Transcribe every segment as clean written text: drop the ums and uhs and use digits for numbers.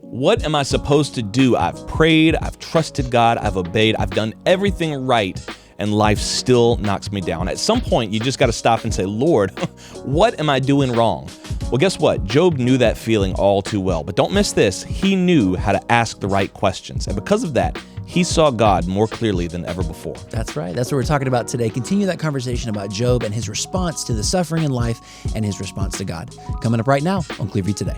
What am I supposed to do? I've prayed, I've trusted God, I've obeyed, I've done everything right, and life still knocks me down. At some point, you just got to stop and say, Lord, what am I doing wrong? Well, guess what? Job knew that feeling all too well. But don't miss this. He knew how to ask the right questions. And because of that, he saw God more clearly than ever before. That's right. That's what we're talking about today. Continue that conversation about Job and his response to the suffering in life and his response to God. Coming up right now on Clearview Today.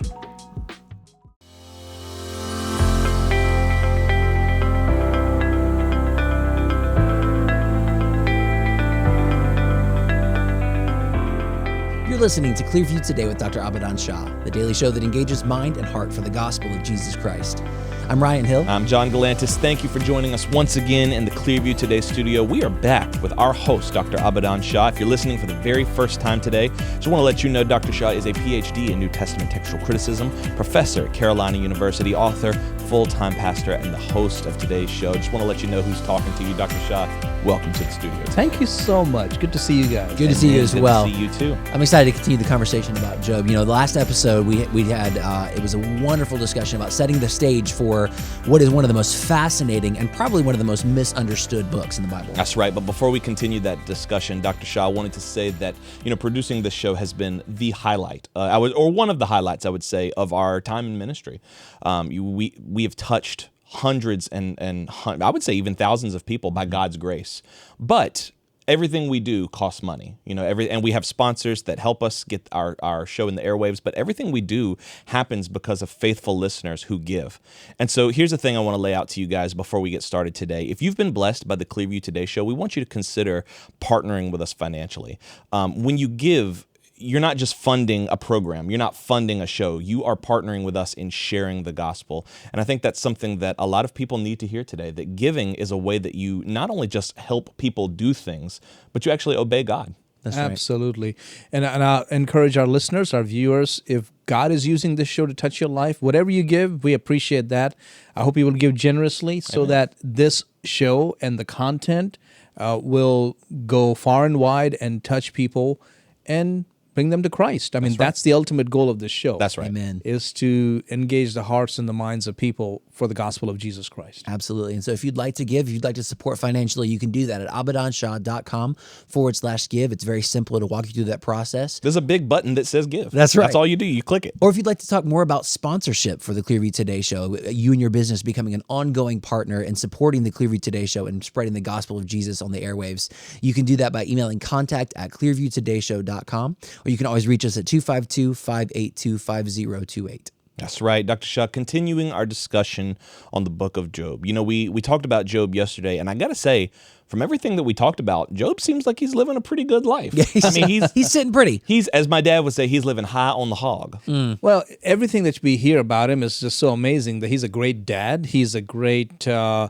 You're listening to Clearview Today with Dr. Abidan Shah, the daily show that engages mind and heart for the gospel of Jesus Christ. I'm Ryan Hill. I'm John Galantis. Thank you for joining us once again in the Clearview Today studio. We are back with our host, Dr. Abidan Shah. If you're listening for the very first time today, just want to let you know Dr. Shah is a PhD in New Testament textual criticism, professor at Carolina University, author, full-time pastor, and the host of today's show. Just want to let you know who's talking to you. Dr. Shah, welcome to the studio today. Thank you so much. Good to see you guys. Good to see you as well. Good to see you too. I'm excited to continue the conversation about Job. You know, the last episode we had, it was a wonderful discussion about setting the stage for what is one of the most fascinating and probably one of the most misunderstood books in the Bible. That's right. But before we continue that discussion, Dr. Shah wanted to say that, producing this show has been the highlight, or one of the highlights, I would say, of our time in ministry. We have touched hundreds and I would say even thousands of people by God's grace. But everything we do costs money, and we have sponsors that help us get our show in the airwaves, but everything we do happens because of faithful listeners who give. And so here's the thing I want to lay out to you guys before we get started today. If you've been blessed by the Clearview Today show, we want you to consider partnering with us financially. When you give, you're not just funding a program. You're not funding a show. You are partnering with us in sharing the gospel. And I think that's something that a lot of people need to hear today, that giving is a way that you not only just help people do things, but you actually obey God. That's Absolutely. Right. And I encourage our listeners, our viewers, if God is using this show to touch your life, whatever you give, we appreciate that. I hope you will give generously so that this show and the content will go far and wide and touch people and bring them to Christ. I mean, that's the ultimate goal of this show. That's right. Amen. Is to engage the hearts and the minds of people for the gospel of Jesus Christ. Absolutely. And so if you'd like to give, if you'd like to support financially, you can do that at abidanshah.com/give. It's very simple to walk you through that process. There's a big button that says give. That's right. That's all you do. You click it. Or if you'd like to talk more about sponsorship for the Clearview Today show, you and your business becoming an ongoing partner in supporting the Clearview Today show and spreading the gospel of Jesus on the airwaves, you can do that by emailing contact@clearviewtodayshow.com, or you can always reach us at 252-582-5028. That's right, Dr. Shah, continuing our discussion on the book of Job. We talked about Job yesterday, and I got to say, from everything that we talked about, Job seems like he's living a pretty good life. Yeah, he's sitting pretty. He's, as my dad would say, he's living high on the hog. Well, everything that we hear about him is just so amazing that he's a great dad. He's a great, I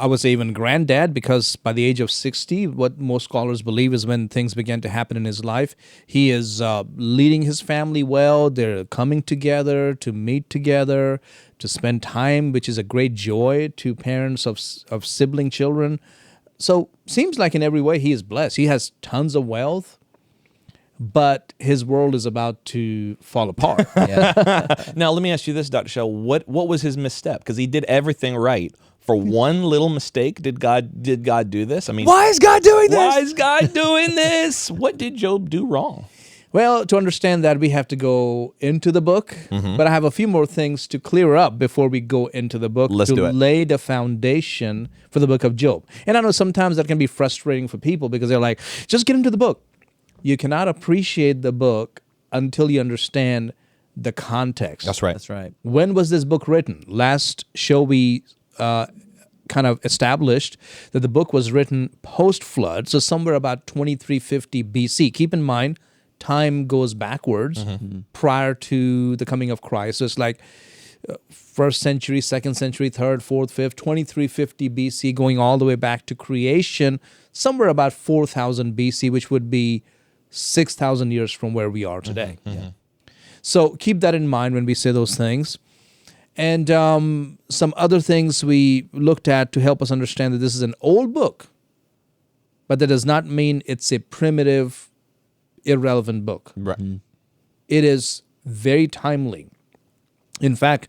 would say even granddad, because by the age of 60, what most scholars believe is when things began to happen in his life. He is leading his family well. They're coming together to meet together, to spend time, which is a great joy to parents of sibling children. So seems like in every way he is blessed. He has tons of wealth, but his world is about to fall apart. Now, let me ask you this, Dr. Shah. What was his misstep? Because he did everything right. For one little mistake, did God do this? I mean, why is God doing this? Why is God doing this? What did Job do wrong? Well, to understand that, we have to go into the book, but I have a few more things to clear up before we go into the book to lay the foundation for the book of Job. And I know sometimes that can be frustrating for people because they're like, just get into the book. You cannot appreciate the book until you understand the context. That's right. That's right. When was this book written? Last show we kind of established that the book was written post-flood, so somewhere about 2350 BC. Keep in mind, time goes backwards prior to the coming of Christ. So it's like 1st century, 2nd century, 3rd, 4th, 5th, 2350 BC, going all the way back to creation, somewhere about 4000 BC, which would be 6,000 years from where we are today. So keep that in mind when we say those things. And some other things we looked at to help us understand that this is an old book, but that does not mean it's a primitive, irrelevant book. Right. It is very timely. In fact,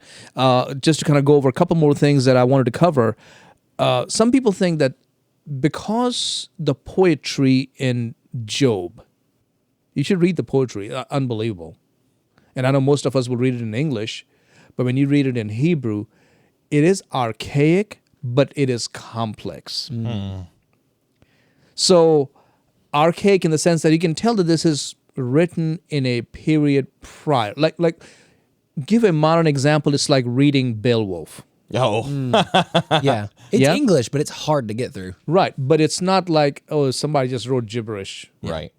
just to kind of go over a couple more things that I wanted to cover, some people think that because the poetry in Job, you should read the poetry, unbelievable. And I know most of us will read it in English, but when you read it in Hebrew, it is archaic, but it is complex. So archaic in the sense that you can tell that this is written in a period prior. Like give a modern example, it's like reading Beowulf. Oh, Yeah. It's Yeah? English, but it's hard to get through. Right, but it's not like, oh, somebody just wrote gibberish. right.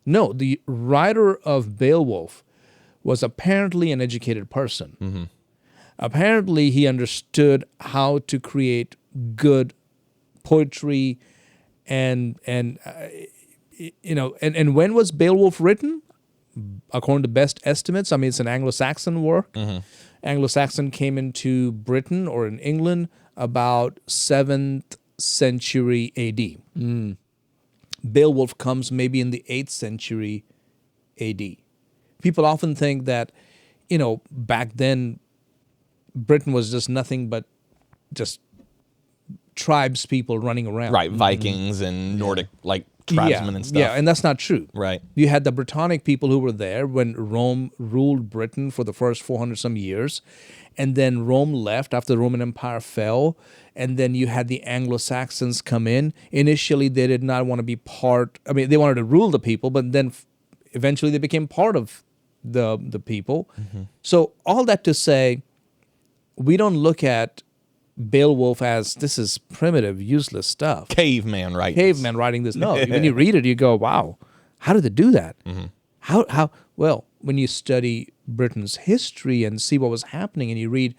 No, the writer of Beowulf was apparently an educated person. Apparently, he understood how to create good poetry, and when was Beowulf written? According to best estimates, I mean, it's an Anglo-Saxon work. Anglo-Saxon came into Britain or in England about 7th century A.D. Beowulf comes maybe in the 8th century A.D. People often think that, back then, Britain was just nothing but just tribes people running around. Right. Vikings and Nordic, like, tribesmen and stuff. Yeah, and that's not true. Right. You had the Britannic people who were there when Rome ruled Britain for the first 400 some years. And then Rome left after the Roman Empire fell. And then you had the Anglo-Saxons come in. Initially, they did not want to be they wanted to rule the people, but then eventually they became part of the people. So all that to say, we don't look at Beowulf as this is primitive, useless stuff. Caveman writing. Caveman writing this. No, when you read it, you go, wow, how did they do that? How? Well, when you study Britain's history and see what was happening, and you read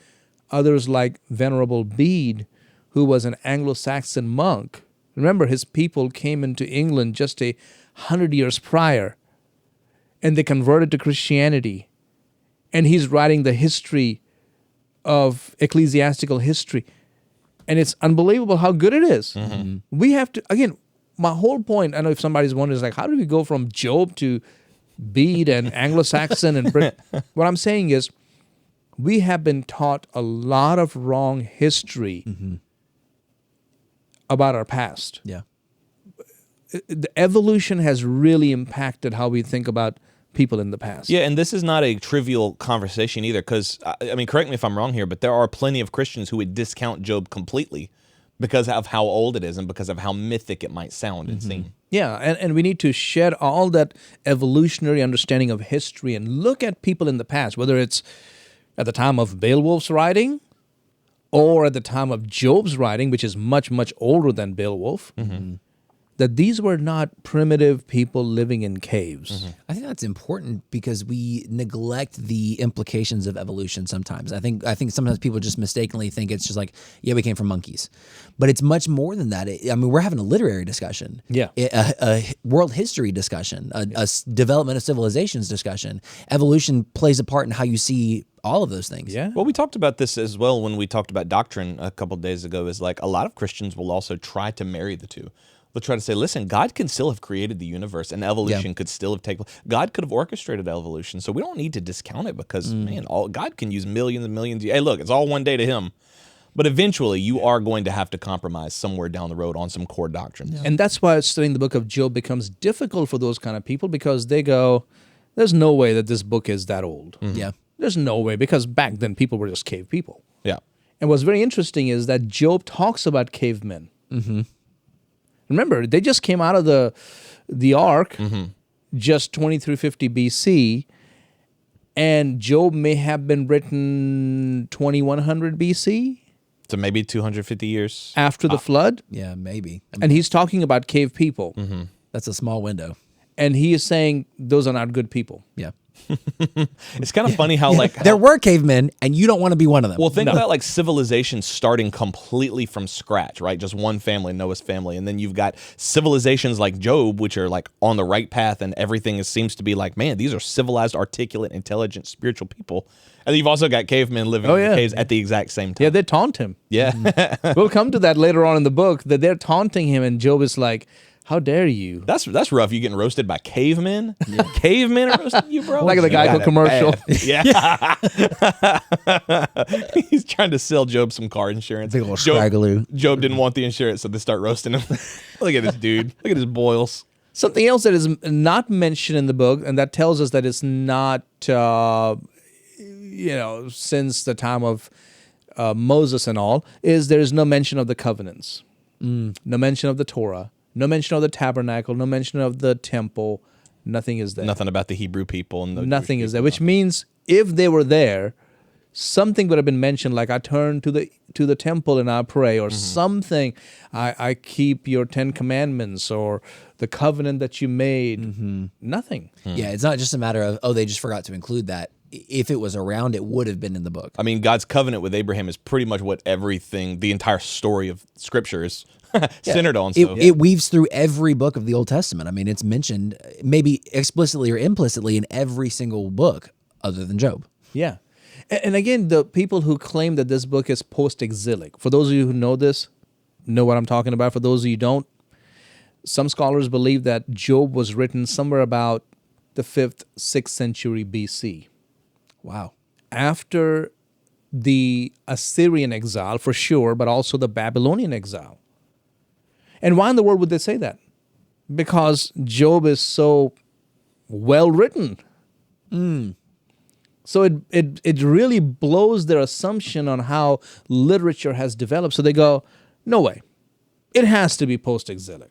others like Venerable Bede, who was an Anglo-Saxon monk. Remember, his people came into England just 100 years prior, and they converted to Christianity. And he's writing the history of ecclesiastical history. And it's unbelievable how good it is. We have to, again, my whole point, I know if somebody's wondering, is like, how do we go from Job to Bede and Anglo-Saxon and Brit? What I'm saying is, we have been taught a lot of wrong history about our past. Yeah. The evolution has really impacted how we think about people in the past. Yeah, and this is not a trivial conversation either, because, I mean, correct me if I'm wrong here, but there are plenty of Christians who would discount Job completely because of how old it is and because of how mythic it might sound and seem. Yeah, and we need to shed all that evolutionary understanding of history and look at people in the past, whether it's at the time of Beowulf's writing or at the time of Job's writing, which is much, much older than Beowulf, that these were not primitive people living in caves. I think that's important because we neglect the implications of evolution sometimes. I think sometimes people just mistakenly think it's just like, yeah, we came from monkeys. But it's much more than that. I mean, we're having a literary discussion. Yeah. A world history discussion, a development of civilizations discussion. Evolution plays a part in how you see all of those things. Yeah. Well, we talked about this as well when we talked about doctrine a couple of days ago, is like a lot of Christians will also try to marry the two. They'll try to say, listen, God can still have created the universe and evolution could still have taken place. God could have orchestrated evolution. So we don't need to discount it because, man, God can use millions and millions. Hey, look, it's all one day to him. But eventually you are going to have to compromise somewhere down the road on some core doctrines. And that's why studying the book of Job becomes difficult for those kind of people, because they go, there's no way that this book is that old. Yeah. There's no way, because back then people were just cave people. Yeah. And what's very interesting is that Job talks about cavemen. Remember, they just came out of the ark just 2350 BC, and Job may have been written 2100 BC. So maybe 250 years. After the flood. Yeah, maybe. I mean, And he's talking about cave people. that's a small window. And he is saying those are not good people. Yeah. It's kind of funny how like There were cavemen, and you don't want to be one of them. well, think about like civilization starting completely from scratch, right? Just one family, Noah's family, and then you've got civilizations like Job, which are like on the right path, and everything seems to be like, man, these are civilized, articulate, intelligent, spiritual people. And you've also got cavemen living in the caves at the exact same time. Yeah, they taunt him. Yeah. We'll come to that later on in the book, that they're taunting him, and Job is like, How dare you? That's rough. You getting roasted by cavemen? Cavemen are roasting you, bro? Like the You got Geico it commercial. bad. Yeah. He's trying to sell Job some car insurance. Big old scraggaloo. Job didn't want the insurance, so they start roasting him. Look at this dude. Look at his boils. Something else that is not mentioned in the book, and that tells us that it's not, since the time of Moses and all, is there is no mention of the covenants, no mention of the Torah, no mention of the tabernacle, no mention of the temple. Nothing is there. Nothing about the Hebrew people. And Nothing is there, which means if they were there, something would have been mentioned, like I turn to the temple and I pray, or something. I keep your 10 commandments, or the covenant that you made. Nothing. Yeah, it's not just a matter of, they just forgot to include that. If it was around, it would have been in the book. I mean, God's covenant with Abraham is pretty much what everything, the entire story of Scripture is centered on. So It weaves through every book of the Old Testament. I mean, it's mentioned maybe explicitly or implicitly in every single book other than Job. Yeah. And again, the people who claim that this book is post-exilic, for those of you who know this, know what I'm talking about. For those of you who don't, some scholars believe that Job was written somewhere about the 5th, 6th century BC. Wow. After the Assyrian exile, for sure, but also the Babylonian exile. And why in the world would they say that? Because Job is so well written. So it really blows their assumption on how literature has developed. So they go, no way. It has to be post-exilic.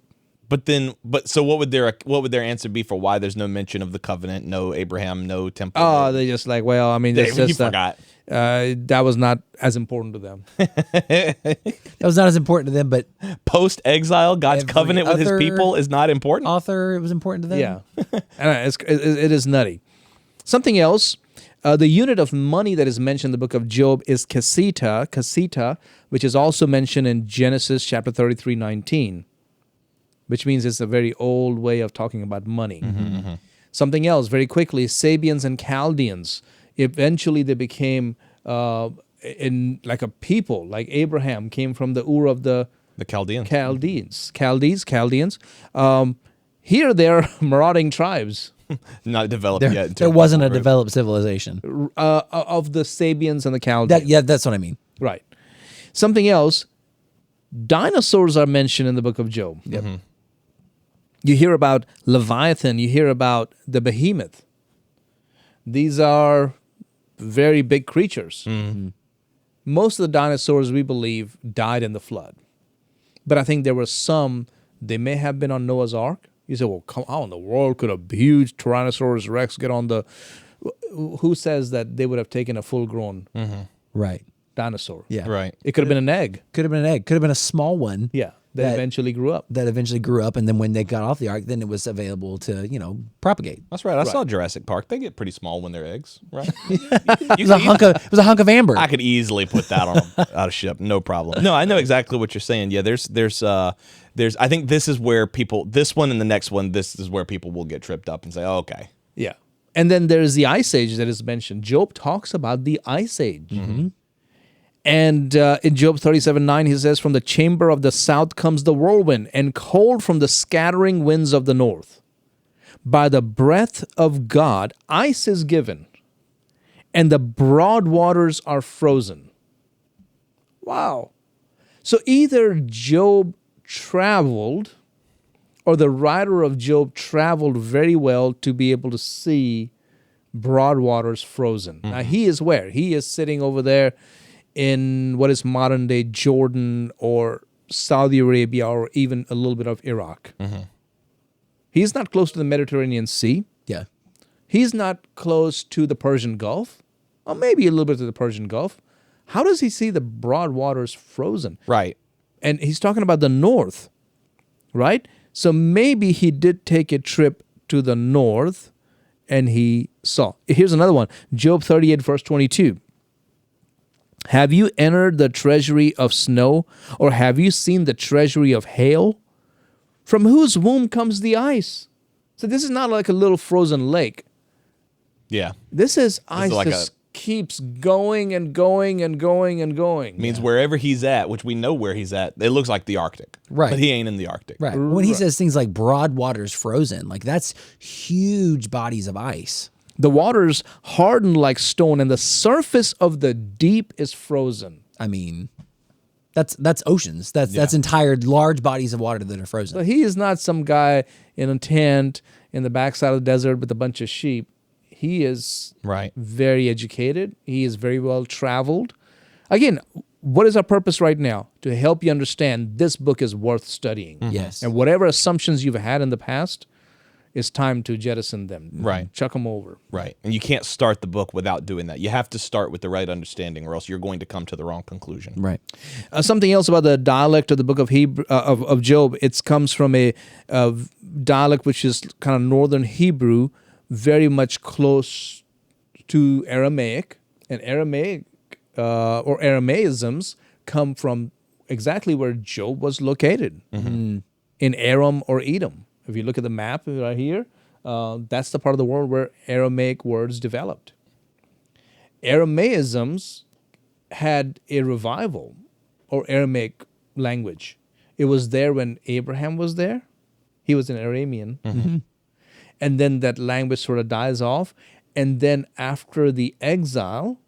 So what would their answer be for why there's no mention of the covenant, no Abraham, no temple? Oh, they just like, well, I mean, it's You just forgot. That was not as important to them. That was not as important to them, but Post-exile, God's Every covenant with his other people is not important. author, it was important to them. Yeah, and it is nutty. Something else, the unit of money that is mentioned in the book of Job is kasita, which is also mentioned in Genesis chapter 33:19, which means it's a very old way of talking about money. Something else, very quickly, Sabians and Chaldeans. Eventually, they became in like a people, like Abraham came from the Ur of the Chaldeans. Chaldeans. Here they're marauding tribes Not developed yet. There wasn't a developed civilization. of the Sabians and the Chaldeans. That's what I mean. Right. Something else, dinosaurs are mentioned in the book of Job. Yep. You hear about Leviathan, you hear about the behemoth. These are very big creatures. Most of the dinosaurs, we believe, died in the flood. But I think there were some, they may have been on Noah's Ark. You say, well, how in the world could a huge Tyrannosaurus Rex get on the... Who says that they would have taken a full-grown Right. dinosaur? Yeah. Right. It could have been an egg. Could have been an egg. Could have been a small one. Yeah. That eventually grew up. That eventually grew up, and then when they got off the ark, then it was available to, propagate. That's right. I saw Jurassic Park. They get pretty small when they're eggs, right? It was a hunk of amber. I could easily put that on a ship, no problem. No, I know exactly what you're saying. Yeah, there's. I think this is where people. This one and the next one. This is where people will get tripped up and say, "Oh, okay." Yeah. And then there's the Ice Age that is mentioned. Job talks about the Ice Age. And in Job 37:9, he says, from the chamber of the south comes the whirlwind, and cold from the scattering winds of the north. By the breath of God, ice is given, and the broad waters are frozen. Wow. So either Job traveled, or the writer of Job traveled very well to be able to see broad waters frozen. Now, he is where? He is sitting over there in what is modern day Jordan or Saudi Arabia or even a little bit of Iraq. He's not close to the Mediterranean Sea. Yeah. He's not close to the Persian Gulf, or maybe a little bit to the Persian Gulf. How does he see the broad waters frozen? Right. And he's talking about the north, right? So maybe he did take a trip to the north and he saw. Here's another one. Job 38, verse 22. Have you entered the treasury of snow, or have you seen the treasury of hail? From whose womb comes the ice? So this is not like a little frozen lake. Yeah. This is ice like that's keeps going and going and going and going. Means wherever he's at, which we know where he's at, it looks like the Arctic. Right. But he ain't in the Arctic. Right. When he says things like broad waters frozen, like that's huge bodies of ice. The waters harden like stone, and the surface of the deep is frozen. I mean, that's oceans. That's entire large bodies of water that are frozen. So he is not some guy in a tent in the backside of the desert with a bunch of sheep. He is Right. very educated. He is very well traveled. Again, what is our purpose right now? To help you understand this book is worth studying. Yes. And whatever assumptions you've had in the past, it's time to jettison them. Right. Chuck them over. Right. And you can't start the book without doing that. You have to start with the right understanding, or else you're going to come to the wrong conclusion. Right. Something else about the dialect of the book of of Job. It comes from a dialect which is kind of northern Hebrew, very much close to Aramaic, and Aramaic or Aramaisms come from exactly where Job was located, in Aram or Edom. If you look at the map right here, that's the part of the world where Aramaic words developed. Aramaisms had a revival, or Aramaic language. It was there when Abraham was there. He was an Aramean. And then that language sort of dies off. And then after the exile,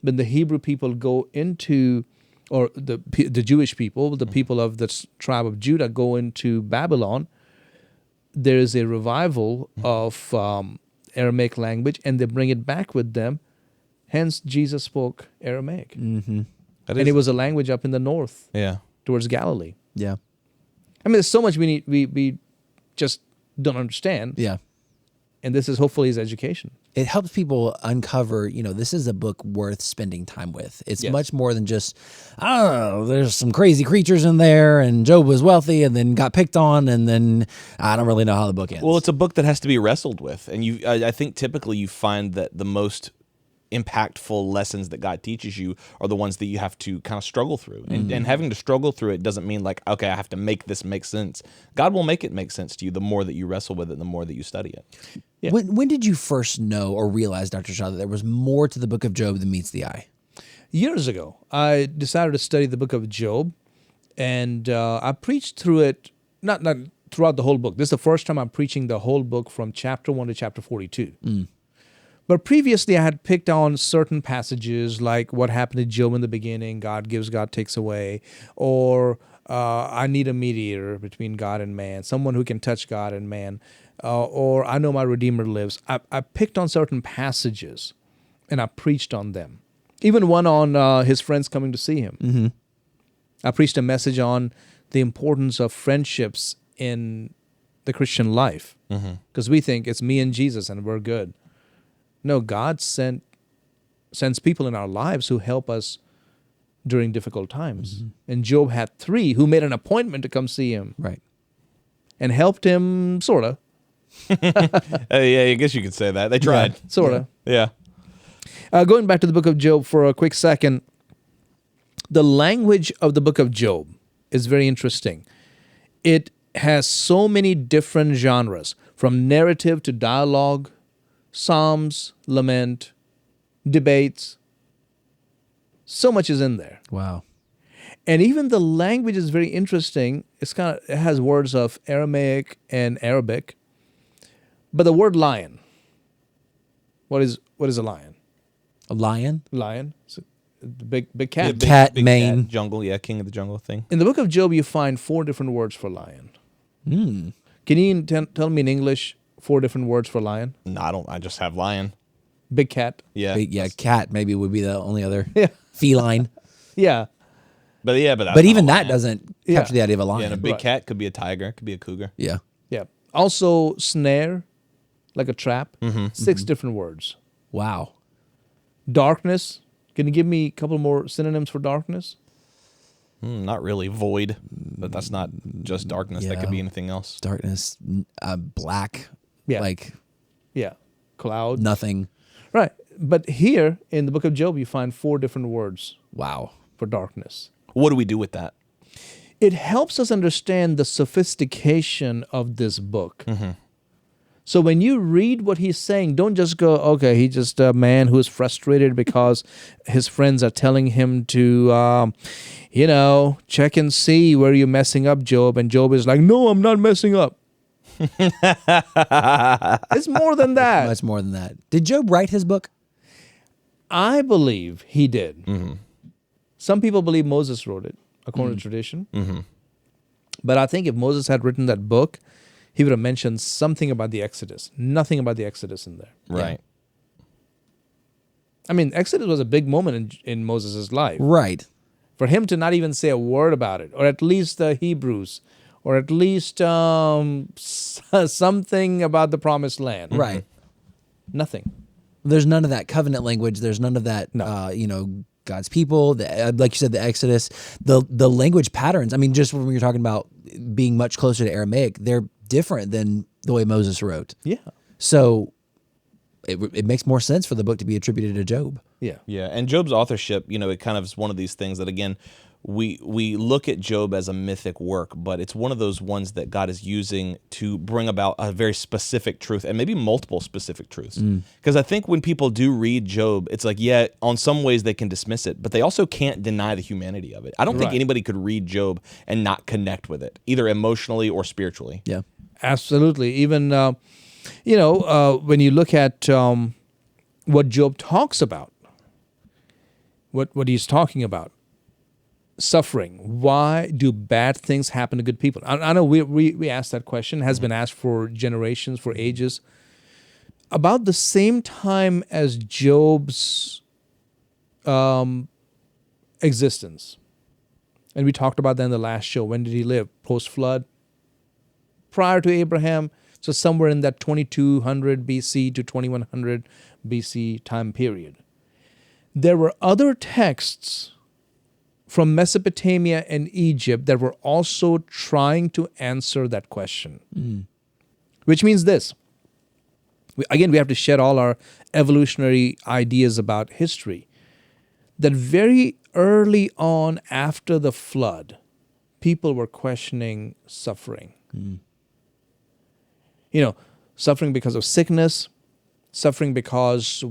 when the Hebrew people go into, or the Jewish people, the people of the tribe of Judah go into Babylon, there is a revival of Aramaic language, and they bring it back with them. Hence, Jesus spoke Aramaic. And it was a language up in the north, towards Galilee. Yeah. I mean, there's so much we just don't understand. Yeah. And this is hopefully his education. It helps people uncover, this is a book worth spending time with. It's much more than just, oh, there's some crazy creatures in there, and Job was wealthy and then got picked on, and then I don't really know how the book ends. Well, it's a book that has to be wrestled with. And I think typically you find that the most impactful lessons that God teaches you are the ones that you have to kind of struggle through. And having to struggle through it doesn't mean like, okay, I have to make this make sense. God will make it make sense to you the more that you wrestle with it, the more that you study it. Yeah. When did you first know or realize, Dr. Shah, that there was more to the book of Job than meets the eye? Years ago, I decided to study the book of Job, and I preached through it, not throughout the whole book. This is the first time I'm preaching the whole book from chapter 1 to chapter 42. But previously, I had picked on certain passages, like what happened to Job in the beginning, God gives, God takes away, or I need a mediator between God and man, someone who can touch God and man, or I know my Redeemer lives. I picked on certain passages, and I preached on them. Even one on his friends coming to see him. I preached a message on the importance of friendships in the Christian life, because we think it's me and Jesus and we're good. No, God sends people in our lives who help us during difficult times. And Job had 3 who made an appointment to come see him. Right. And helped him, sort of. Yeah, I guess you could say that. They tried. Sort of. Yeah. Going back to the book of Job for a quick second, the language of the book of Job is very interesting. It has so many different genres, from narrative to dialogue, psalms, lament, debates. So much is in there. Wow. And even the language is very interesting. It has words of Aramaic and Arabic. But the word lion, what is a lion? A lion? Lion. It's a big cat. Cat, mane. Cat, jungle, king of the jungle thing. In the book of Job, you find 4 different words for lion. Can you tell me in English 4 different words for lion? No, I don't. I just have lion. Big cat. Yeah. Cat maybe would be the only other. Yeah. Feline. Yeah. But that's But not even a that lion. doesn't Yeah. capture the idea of a Yeah, lion. and a big Right. cat could be a tiger, could be a cougar. Yeah. Yeah. Also, snare, like a trap. 6 different words. Wow. Darkness. Can you give me a couple more synonyms for darkness? Not really. Void, but that's not just darkness. That could be Yeah. anything else. Darkness, black, Yeah. like Yeah. Cloud. nothing. Right. But here in the book of Job, you find 4 different words Wow. for darkness. What do we do with that? It helps us understand the sophistication of this book. So when you read what he's saying, don't just go, okay, he's just a man who is frustrated because his friends are telling him to, check and see where you're messing up, Job. And Job is like, no, I'm not messing up. It's more than that. Much more than that. Did Job write his book? I believe he did. Some people believe Moses wrote it, according to tradition. But I think if Moses had written that book, he would have mentioned something about the Exodus. Nothing about the Exodus in there. Right. I mean, Exodus was a big moment in Moses' life. Right. For him to not even say a word about it, or at least the Hebrews, or at least something about the promised land. Right. Nothing. There's none of that covenant language. There's none of that, God's people, like you said, the Exodus, the language patterns. I mean, just when you're talking about being much closer to Aramaic, they're different than the way Moses wrote. Yeah. So it makes more sense for the book to be attributed to Job. Yeah. Yeah, and Job's authorship, it kind of is one of these things that, again, we look at Job as a mythic work, but it's one of those ones that God is using to bring about a very specific truth, and maybe multiple specific truths. Because I think when people do read Job, it's like, yeah, on some ways they can dismiss it, but they also can't deny the humanity of it. I don't think anybody could read Job and not connect with it, either emotionally or spiritually. Yeah. Absolutely. Even, when you look at what Job talks about, what he's talking about, suffering. Why do bad things happen to good people? I know we asked that question, has been asked for generations, for ages. About the same time as Job's existence, and we talked about that in the last show. When did he live? Post-flood? Prior to Abraham, so somewhere in that 2200 BC to 2100 BC time period. There were other texts from Mesopotamia and Egypt that were also trying to answer that question. Which means this. We have to shed all our evolutionary ideas about history. That very early on after the flood, people were questioning suffering. Suffering because of sickness, suffering because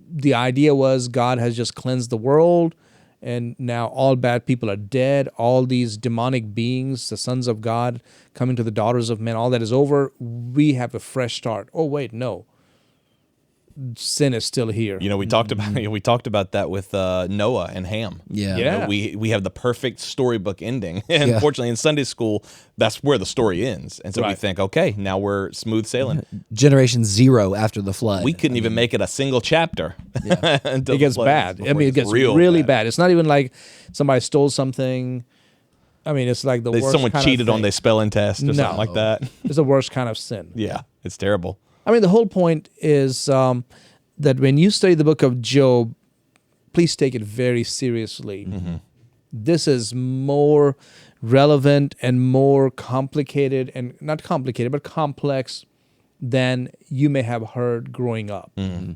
the idea was God has just cleansed the world, and now all bad people are dead. All these demonic beings, the sons of God, coming to the daughters of men, all that is over. We have a fresh start. Oh, wait, no. Sin is still here. We talked about that with Noah and Ham. Yeah. We have the perfect storybook ending, and unfortunately, in Sunday school, that's where the story ends. And so we think, okay, now we're smooth sailing. Generation 0 after the flood. We couldn't even make it a single chapter. It gets bad. It gets really bad. It's not even like somebody stole something. I mean, it's like the worst. Someone kind cheated of on their spelling test or something like that. It's the worst kind of sin. Yeah, it's terrible. I mean, the whole point is that when you study the book of Job, please take it very seriously. This is more relevant and more complicated, and not complicated, but complex than you may have heard growing up. And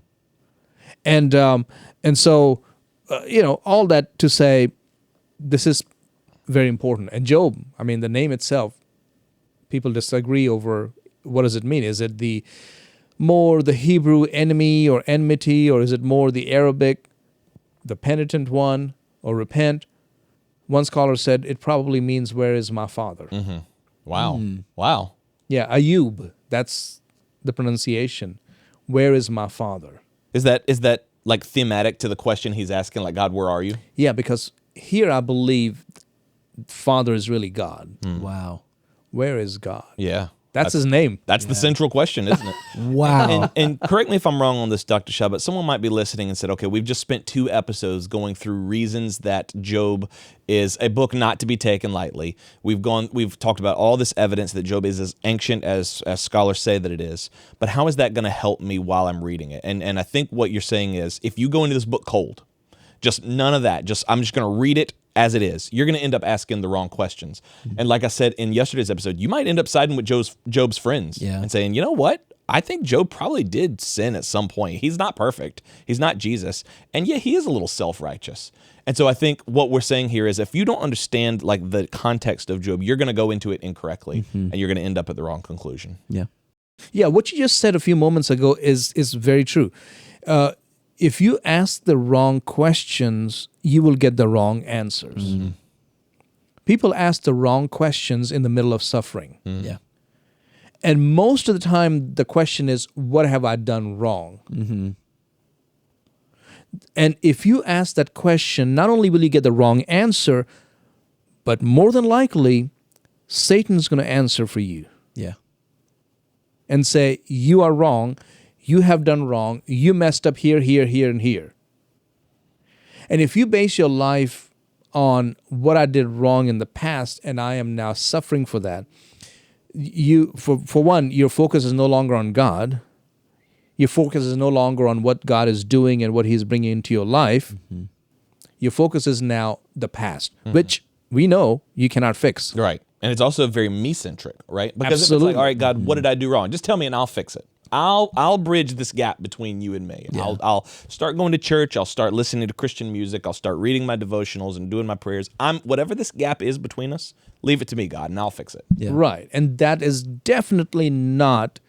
so, all that to say, this is very important. And Job, I mean, the name itself, people disagree over what does it mean. Is it the Hebrew enemy or enmity, or is it more the Arabic, the penitent one, or repent? One scholar said it probably means, where is my father? Wow. Wow. Yeah, Ayub, that's the pronunciation. Where is my father? Is that like thematic to the question he's asking, like, God, where are you? Yeah, because here I believe Father is really God. Wow. Where is God? Yeah. That's his name. That's the central question, isn't it? Wow. And correct me if I'm wrong on this, Dr. Shah, but someone might be listening and said, okay, we've just spent 2 episodes going through reasons that Job is a book not to be taken lightly. We've talked about all this evidence that Job is as ancient as scholars say that it is. But how is that going to help me while I'm reading it? And I think what you're saying is, if you go into this book cold, just none of that, I'm just going to read it as it is, you're going to end up asking the wrong questions. And like I said in yesterday's episode, you might end up siding with Job's friends and saying, you know what? I think Job probably did sin at some point. He's not perfect. He's not Jesus. And yet he is a little self-righteous. And so I think what we're saying here is, if you don't understand like the context of Job, you're going to go into it incorrectly and you're going to end up at the wrong conclusion. Yeah. Yeah, what you just said a few moments ago is very true. If you ask the wrong questions, you will get the wrong answers. People ask the wrong questions in the middle of suffering. Yeah. And most of the time, the question is, what have I done wrong? And if you ask that question, not only will you get the wrong answer, but more than likely, Satan's going to answer for you Yeah. and say, you are wrong, you have done wrong, you messed up here, here, here, and here. And if you base your life on what I did wrong in the past and I am now suffering for that, for one, your focus is no longer on God. Your focus is no longer on what God is doing and what He's bringing into your life. Your focus is now the past, which we know you cannot fix. Right. And it's also very me-centric, right? Because if it's Absolutely. like, all right, God, what did I do wrong? Just tell me and I'll fix it. I'll bridge this gap between you and me. Yeah. I'll start going to church. I'll start listening to Christian music. I'll start reading my devotionals and doing my prayers. Whatever this gap is between us, leave it to me, God, and I'll fix it. Yeah. Right. And that is definitely not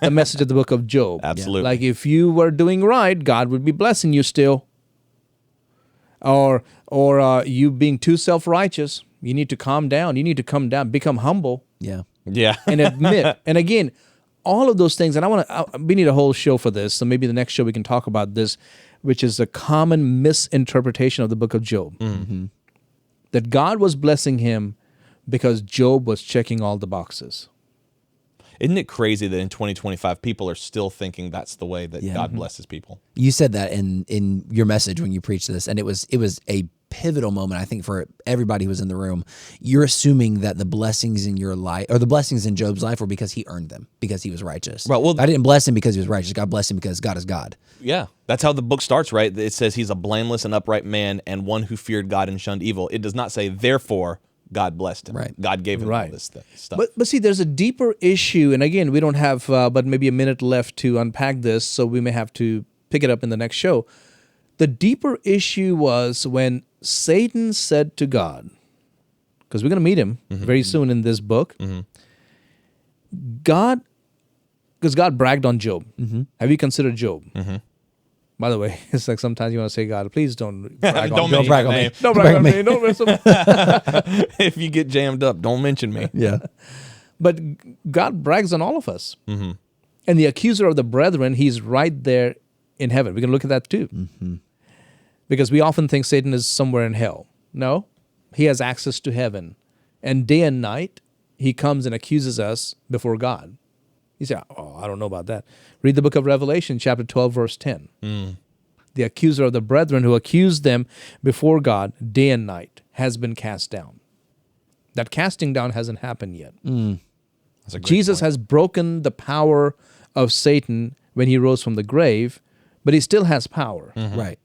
the message of the book of Job. Absolutely. Like if you were doing right, God would be blessing you still. Or you being too self-righteous, you need to calm down. You need to come down, become humble, Yeah. Yeah. and admit. And again, all of those things, and we need a whole show for this, so maybe the next show we can talk about this, which is a common misinterpretation of the book of Job. That God was blessing him because Job was checking all the boxes. Isn't it crazy that in 2025, people are still thinking that's the way that God blesses people? You said that in your message when you preached this, and it was a pivotal moment, I think, for everybody who was in the room. You're assuming that the blessings in your life, or the blessings in Job's life, were because he earned them, because he was righteous. Right, well, I didn't bless him because he was righteous. God blessed him because God is God. Yeah. That's how the book starts, right? It says he's a blameless and upright man and one who feared God and shunned evil. It does not say, therefore, God blessed him. Right. God gave him all Right. this stuff. But see, there's a deeper issue, and again, we don't have but maybe a minute left to unpack this, so we may have to pick it up in the next show. The deeper issue was when Satan said to God, because we're going to meet him very soon in this book, God, because God bragged on Job. Have you considered Job? By the way, it's like sometimes you want to say, God, please don't brag on me. Don't brag on me. Don't brag on me. Don't mess up. If you get jammed up, don't mention me. Yeah. But God brags on all of us. And the accuser of the brethren, he's right there in heaven. We can look at that too. Because we often think Satan is somewhere in hell. No, he has access to heaven. And day and night, he comes and accuses us before God. You say, oh, I don't know about that. Read the book of Revelation, chapter 12, verse 10. The accuser of the brethren who accused them before God day and night has been cast down. That casting down hasn't happened yet. That's a great Jesus point. has broken the power of Satan when he rose from the grave, but he still has power. Right.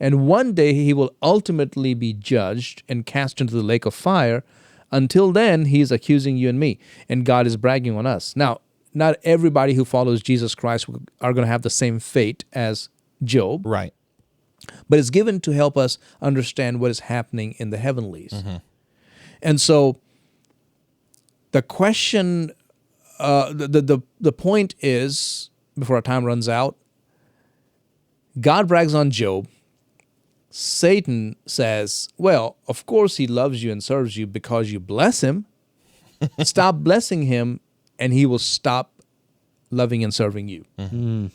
And one day he will ultimately be judged and cast into the lake of fire. Until then, he is accusing you and me, and God is bragging on us. Now, not everybody who follows Jesus Christ are going to have the same fate as Job, Right. but it's given to help us understand what is happening in the heavenlies. And so the question, the point is, before our time runs out, God brags on Job. Satan says, well, of course he loves you and serves you because you bless him. Stop blessing him and he will stop loving and serving you.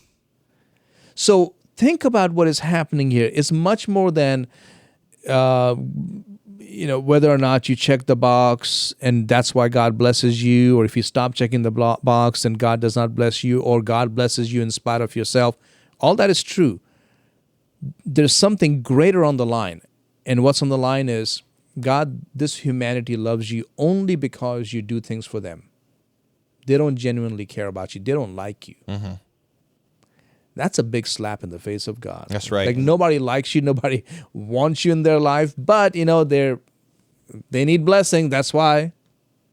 So think about what is happening here. It's much more than, whether or not you check the box and that's why God blesses you, or if you stop checking the box and God does not bless you, or God blesses you in spite of yourself. All that is true. There's something greater on the line. And what's on the line is, God, this humanity loves you only because you do things for them. They don't genuinely care about you. They don't like you. That's a big slap in the face of God. That's right. Like nobody likes you. Nobody wants you in their life. But, they need blessing. That's why.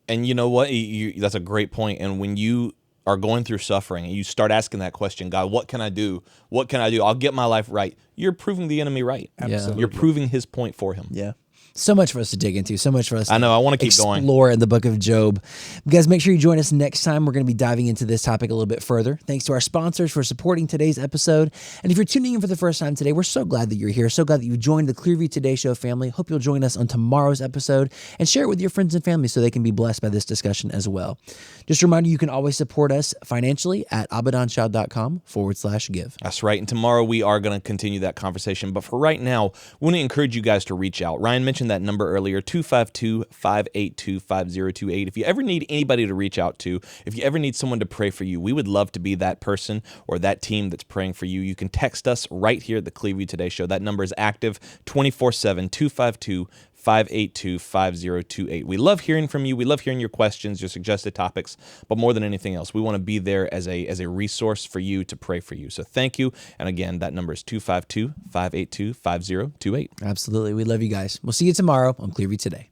And you know what? That's a great point. And when you are going through suffering and you start asking that question, God, what can I do? What can I do? I'll get my life right. You're proving the enemy right. Absolutely. You're proving his point for him. Yeah. So much for us to dig into, so much for us I know, I wanna keep explore going. in the book of Job. Guys, make sure you join us next time. We're going to be diving into this topic a little bit further. Thanks to our sponsors for supporting today's episode. And if you're tuning in for the first time today, we're so glad that you're here. So glad that you joined the Clearview Today Show family. Hope you'll join us on tomorrow's episode and share it with your friends and family so they can be blessed by this discussion as well. Just a reminder, you can always support us financially at abidanshah.com/give. That's right. And tomorrow we are going to continue that conversation. But for right now, we want to encourage you guys to reach out. Ryan mentioned that number earlier, 252-582-5028. If you ever need anybody to reach out to, if you ever need someone to pray for you, we would love to be that person or that team that's praying for you. You can text us right here at the Clearview Today Show. That number is active 24/7, 252-582-5028. We love hearing from you. We love hearing your questions, your suggested topics, but more than anything else, we want to be there as a resource for you to pray for you. So thank you. And again, that number is 252-582-5028. Absolutely. We love you guys. We'll see you tomorrow on Clearview Today.